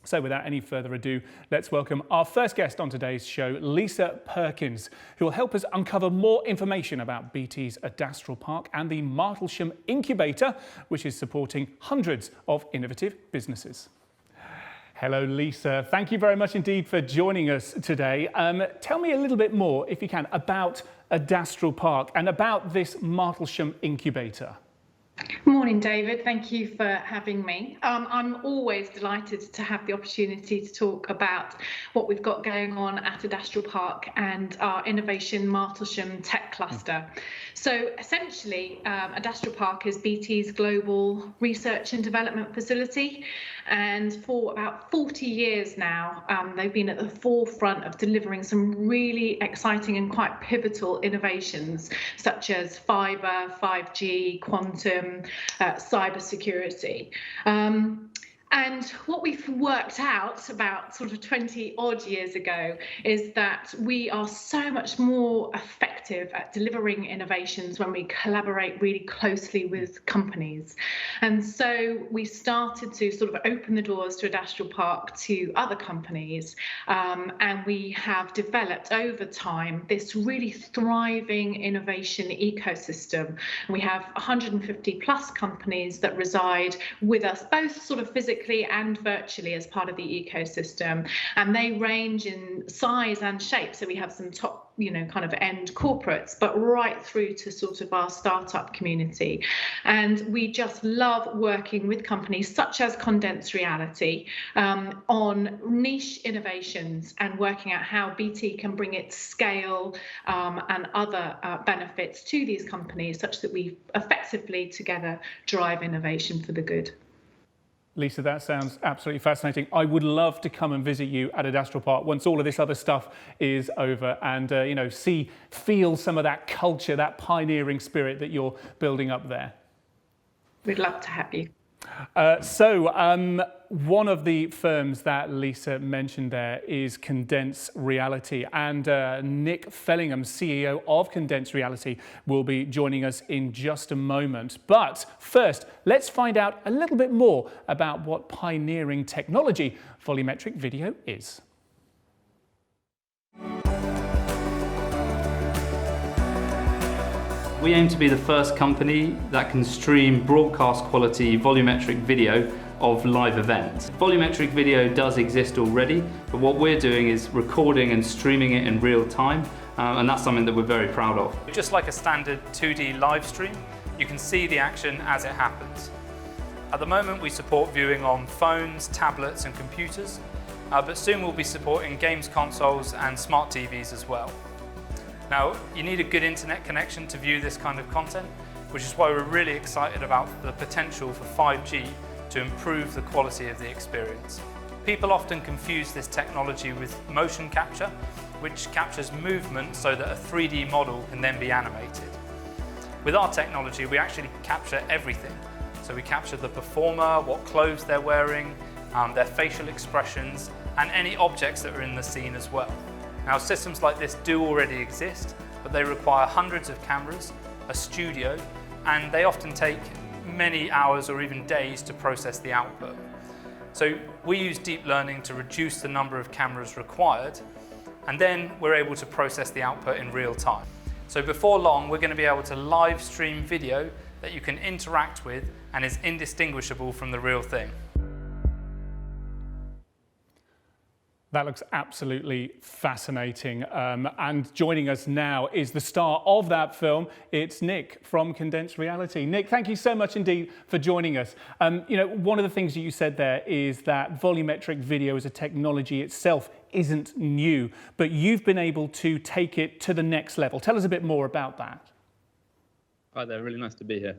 So without any further ado, let's welcome our first guest on today's show, Lisa Perkins, who will help us uncover more information about BT's Adastral Park and the Martlesham Incubator, which is supporting hundreds of innovative businesses. Hello, Lisa. Thank you very much indeed for joining us today. Tell me a little bit more, if you can, about Adastral Park and about this Martlesham Incubator. Morning, David. Thank you for having me. I'm always delighted to have the opportunity to talk about what we've got going on at Adastral Park and our Innovation Martlesham Tech Cluster. So essentially, Adastral Park is BT's global research and development facility. And for about 40 years now, they've been at the forefront of delivering some really exciting and quite pivotal innovations, such as fibre, 5G, quantum, cybersecurity. And what we've worked out about sort of 20 odd years ago is that we are so much more effective at delivering innovations when we collaborate really closely with companies. And so we started to sort of open the doors to Adastral Park to other companies. And we have developed over time this really thriving innovation ecosystem. We have 150 plus companies that reside with us, both sort of physically and virtually as part of the ecosystem, and they range in size and shape. So we have some top, kind of end corporates, but right through to sort of our startup community. And we just love working with companies such as Condensed Reality on niche innovations and working out how BT can bring its scale and other benefits to these companies such that we effectively together drive innovation for the good. Lisa, that sounds absolutely fascinating. I would love to come and visit you at Adastral Park once all of this other stuff is over and, feel some of that culture, that pioneering spirit that you're building up there. We'd love to have you. One of the firms that Lisa mentioned there is Condense Reality, and Nick Fellingham, CEO of Condense Reality, will be joining us in just a moment. But first, let's find out a little bit more about what pioneering technology volumetric video is. We aim to be the first company that can stream broadcast quality volumetric video of live events. Volumetric video does exist already, but what we're doing is recording and streaming it in real time, and that's something that we're very proud of. Just like a standard 2D live stream, you can see the action as it happens. At the moment we support viewing on phones, tablets and computers, but soon we'll be supporting games consoles and smart TVs as well. Now, you need a good internet connection to view this kind of content, which is why we're really excited about the potential for 5G to improve the quality of the experience. People often confuse this technology with motion capture, which captures movement so that a 3D model can then be animated. With our technology, we actually capture everything. So we capture the performer, what clothes they're wearing, their facial expressions, and any objects that are in the scene as well. Now, systems like this do already exist, but they require hundreds of cameras, a studio, and they often take many hours or even days to process the output. So we use deep learning to reduce the number of cameras required, and then we're able to process the output in real time. So before long, we're going to be able to live stream video that you can interact with and is indistinguishable from the real thing. That looks absolutely fascinating. And joining us now is the star of that film. It's Nick from Condensed Reality. Nick, thank you so much indeed for joining us. One of the things that you said there is that volumetric video as a technology itself isn't new, but you've been able to take it to the next level. Tell us a bit more about that. Hi there, really nice to be here.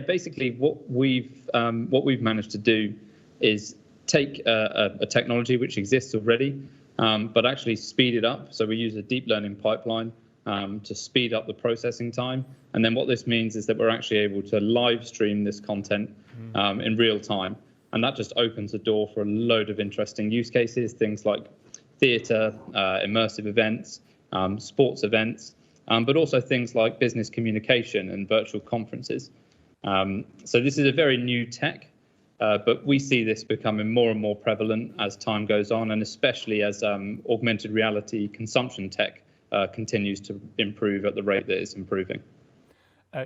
Basically what we've managed to do is take a technology which exists already, but actually speed it up. So we use a deep learning pipeline to speed up the processing time. And then what this means is that we're actually able to live stream this content in real time. And that just opens the door for a load of interesting use cases, things like theatre, immersive events, sports events, but also things like business communication and virtual conferences. So this is a very new tech. But we see this becoming more and more prevalent as time goes on, and especially as augmented reality consumption tech continues to improve at the rate that it's improving.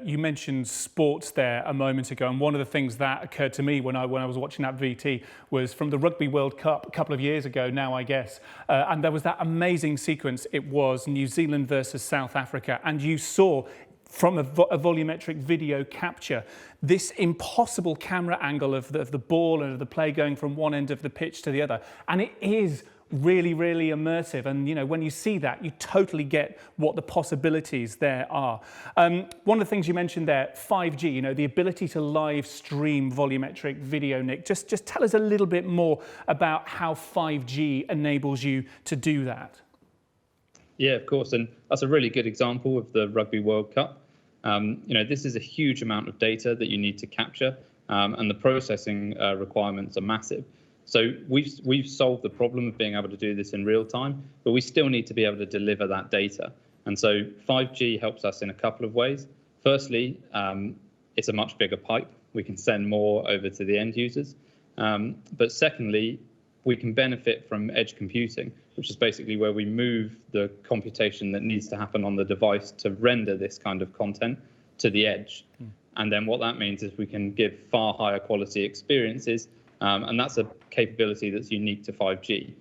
You mentioned sports there a moment ago, and one of the things that occurred to me when I was watching that VT was from the Rugby World Cup a couple of years ago now, I guess, and there was that amazing sequence. It was New Zealand versus South Africa, and you saw from a volumetric video capture this impossible camera angle of the ball and of the play going from one end of the pitch to the other, and it is really, really immersive. And you know, when you see that, you totally get what the possibilities there are. One of the things you mentioned there, 5G, you know, the ability to live stream volumetric video. Nick, just tell us a little bit more about how 5G enables you to do that. Yeah, of course, and that's a really good example of the Rugby World Cup. You know, this is a huge amount of data that you need to capture, and the processing requirements are massive. So we've solved the problem of being able to do this in real time, but we still need to be able to deliver that data. And so 5G helps us in a couple of ways. Firstly, it's a much bigger pipe. We can send more over to the end users. But secondly, we can benefit from edge computing, which is basically where we move the computation that needs to happen on the device to render this kind of content to the edge. And then what that means is we can give far higher quality experiences. And that's a capability that's unique to 5G.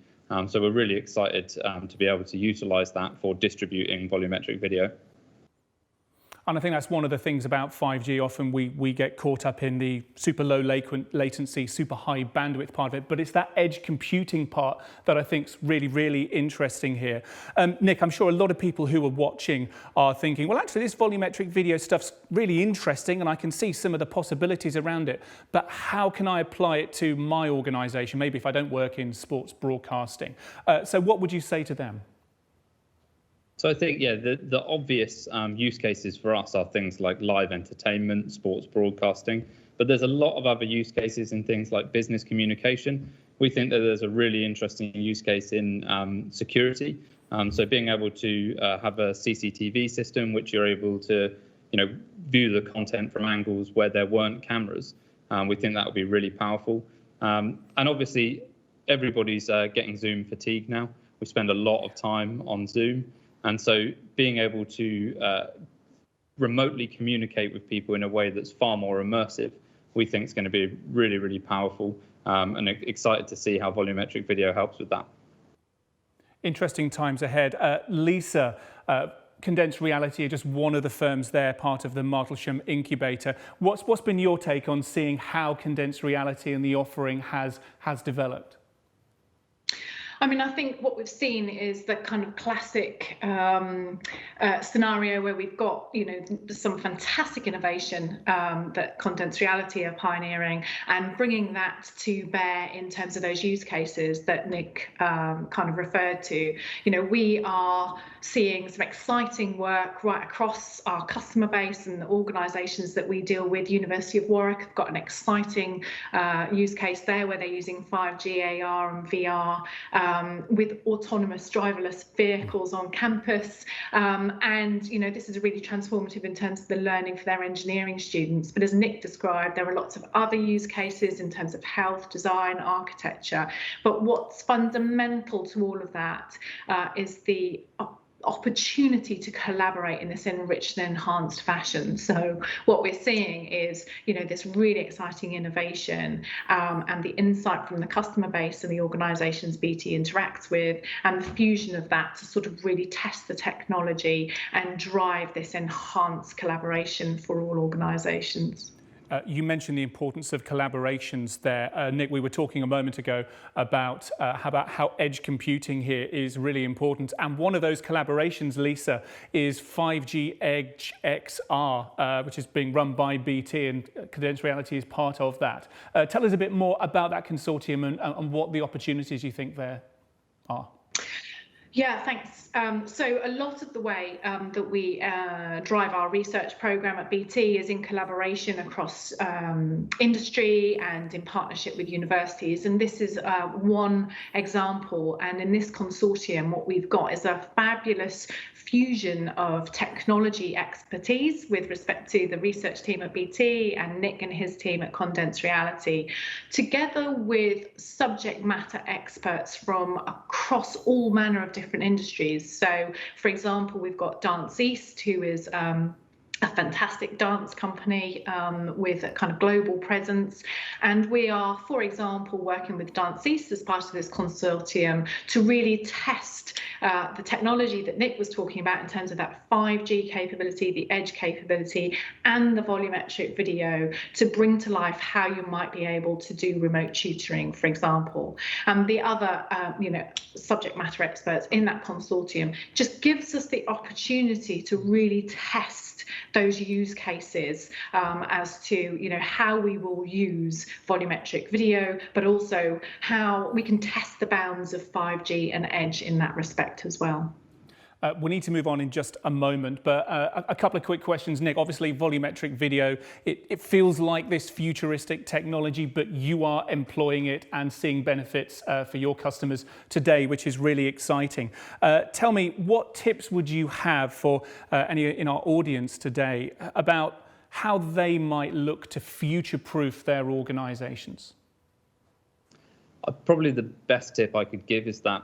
So we're really excited to be able to utilize that for distributing volumetric video. And I think that's one of the things about 5G. Often we get caught up in the super low latency, super high bandwidth part of it, but it's that edge computing part that I think is really, really interesting here. Nick, I'm sure a lot of people who are watching are thinking, well, actually, this volumetric video stuff's really interesting and I can see some of the possibilities around it, but how can I apply it to my organization? Maybe if I don't work in sports broadcasting. So what would you say to them? So I think, yeah, the obvious use cases for us are things like live entertainment, sports broadcasting, but there's a lot of other use cases in things like business communication. We think that there's a really interesting use case in security. So being able to have a CCTV system, which you're able to, you know, view the content from angles where there weren't cameras. We think that would be really powerful. And obviously, everybody's getting Zoom fatigue now. We spend a lot of time on Zoom. And so being able to remotely communicate with people in a way that's far more immersive, we think is going to be really, really powerful, and excited to see how volumetric video helps with that. Interesting times ahead. Lisa, Condensed Reality are just one of the firms there, part of the Martlesham incubator. What's been your take on seeing how Condensed Reality and the offering has developed? I mean, I think what we've seen is the kind of classic scenario where we've got, you know, some fantastic innovation that Condensed Reality are pioneering and bringing that to bear in terms of those use cases that Nick kind of referred to. You know, we are seeing some exciting work right across our customer base and the organisations that we deal with. University of Warwick have got an exciting use case there where they're using 5G, AR and VR. With autonomous driverless vehicles on campus. And, you know, this is really transformative in terms of the learning for their engineering students. But as Nick described, there are lots of other use cases in terms of health, design, architecture. But what's fundamental to all of that is the opportunity to collaborate in this enriched and enhanced fashion. So what we're seeing is, you know, this really exciting innovation and the insight from the customer base and the organisations BT interacts with, and the fusion of that to sort of really test the technology and drive this enhanced collaboration for all organisations. You mentioned the importance of collaborations there. Nick, we were talking a moment ago about how edge computing here is really important. And one of those collaborations, Lisa, is 5G Edge XR, which is being run by BT, and Condensed Reality is part of that. Tell us a bit more about that consortium and what the opportunities you think there are. Yeah, thanks. So a lot of the way that we drive our research program at BT is in collaboration across industry and in partnership with universities. And this is one example. And in this consortium, what we've got is a fabulous fusion of technology expertise with respect to the research team at BT and Nick and his team at Condensed Reality, together with subject matter experts from across all manner of different industries. So, for example, we've got Dance East, who is a fantastic dance company with a kind of global presence. And we are, for example, working with Dance East as part of this consortium to really test the technology that Nick was talking about in terms of that 5G capability, the edge capability, and the volumetric video to bring to life how you might be able to do remote tutoring, for example. The other, subject matter experts in that consortium just gives us the opportunity to really test those use cases as to how we will use volumetric video, but also how we can test the bounds of 5G and edge in that respect as well. We need to move on in just a moment, but a couple of quick questions. Nick, obviously volumetric video, it feels like this futuristic technology, but you are employing it and seeing benefits for your customers today, which is really exciting. Tell me, what tips would you have for any in our audience today about how they might look to future-proof their organisations? Probably the best tip I could give is that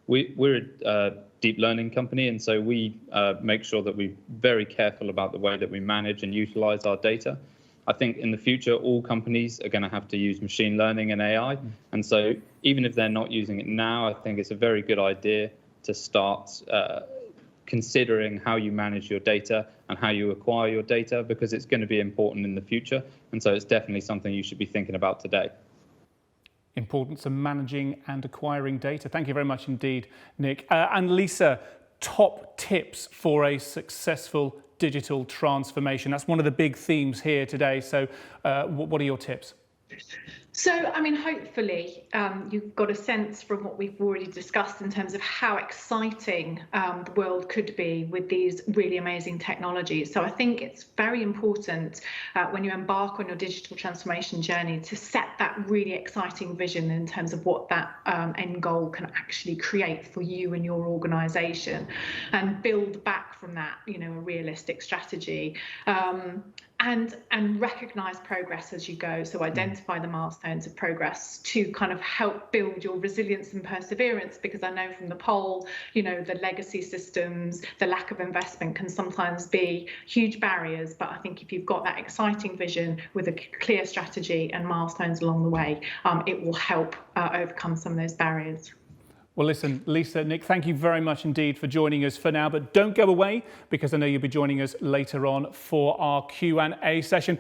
we're a deep learning company, and so we make sure that we're very careful about the way that we manage and utilize our data. I think in the future, all companies are going to have to use machine learning and AI. And so even if they're not using it now, I think it's a very good idea to start considering how you manage your data and how you acquire your data, because it's going to be important in the future. And so it's definitely something you should be thinking about today. Importance of managing and acquiring data. Thank you very much indeed, Nick. And Lisa, top tips for a successful digital transformation. That's one of the big themes here today. So what are your tips? So, I mean, hopefully you've got a sense from what we've already discussed in terms of how exciting the world could be with these really amazing technologies. So I think it's very important when you embark on your digital transformation journey to set that really exciting vision in terms of what that end goal can actually create for you and your organization, and build back from that, a realistic strategy. And recognize progress as you go. So identify the milestones of progress to kind of help build your resilience and perseverance, because I know from the poll, the legacy systems, the lack of investment can sometimes be huge barriers. But I think if you've got that exciting vision with a clear strategy and milestones along the way, it will help overcome some of those barriers. Well, listen, Lisa, Nick, thank you very much indeed for joining us for now, but don't go away, because I know you'll be joining us later on for our Q&A session.